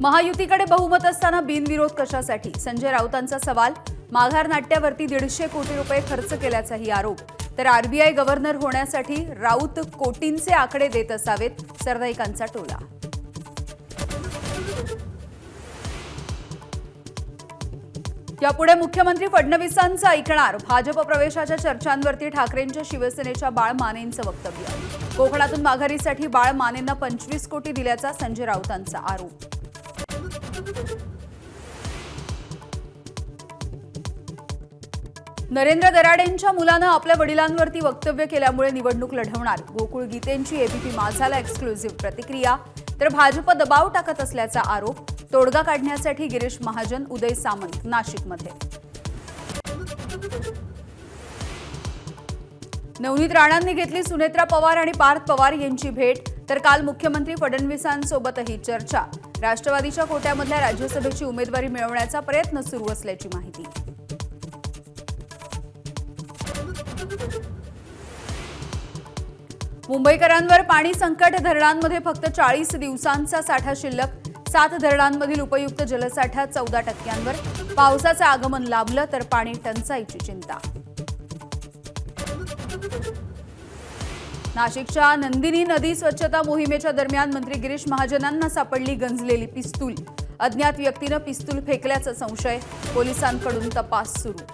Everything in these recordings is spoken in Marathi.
महायुतीकडे बहुमत असताना बिनविरोध कशासाठी? संजय राऊतांचा सवाल। माघार नाट्यावरती 150 कोटी रुपये खर्च केल्याचाही आरोप। तर आरबीआय गव्हर्नर होण्यासाठी राऊत कोटींचे आकडे देत असावेत, सरनाईकांचा टोला। यापुढे मुख्यमंत्री फडणवीसांचं ऐकणार। भाजप प्रवेशाच्या चर्चांवरती ठाकरेंच्या शिवसेनेच्या बाळ मानेंचं वक्तव्य। कोकणातून माघारीसाठी बाळ मानेंना 25 कोटी दिल्याचा संजय राऊतांचा आरोप। नरेंद्र दराडेंच्या मुलानं आपल्या वडिलांवरती वक्तव्य केल्यामुळे निवडणूक लढवणार। गोकुळ गीतेंची एबीपी माझाला एक्सक्लुझिव्ह प्रतिक्रिया। तर भाजप दबाव टाकत असल्याचा आरोप। तोडगा काढण्यासाठी गिरीश महाजन, उदय सामंत नाशिकमध्ये। नवनीत राणांनी घेतली सुनेत्रा पवार आणि पार्थ पवार यांची भेट। तर काल मुख्यमंत्री फडणवीसांसोबतही चर्चा। राष्ट्रवादीच्या कोट्यामधल्या राज्यसभेची उमेदवारी मिळवण्याचा प्रयत्न सुरू असल्याची माहिती। मुंबईकरांवर पाणी संकट। धरणांमध्ये फक्त 40 दिवसांचा साठा शिल्लक। 7 धरणांमधील उपयुक्त जलसाठा 14%। पावसाचं आगमन लाभलं तर पाणी टंचाईची चिंता। नाशिकच्या नंदिनी नदी स्वच्छता मोहिमेच्या दरम्यान मंत्री गिरीश महाजनांना सापडली गंजलेली पिस्तूल। अज्ञात व्यक्तीनं पिस्तूल फेकल्याचा संशय। पोलिसांकडून तपास सुरू।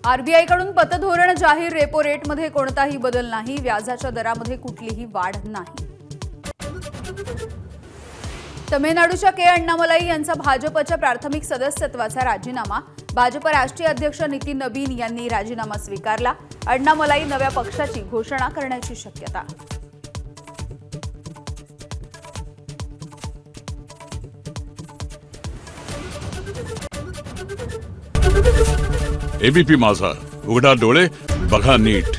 आरबीआयकडून पतधोरण जाहीर। रेपो रेटमध्ये कोणताही बदल नाही। व्याजाच्या दरामध्ये कुठलीही वाढ नाही। तमिळनाडूच्या के अण्णामलाई यांचा भाजपच्या प्राथमिक सदस्यत्वाचा राजीनामा। भाजप राष्ट्रीय अध्यक्ष नितीन नबीन यांनी राजीनामा स्वीकारला। अण्णामलाई नव्या पक्षाची घोषणा करण्याची शक्यता। एबीपी माझा, उघडा डोळे बघा नीट।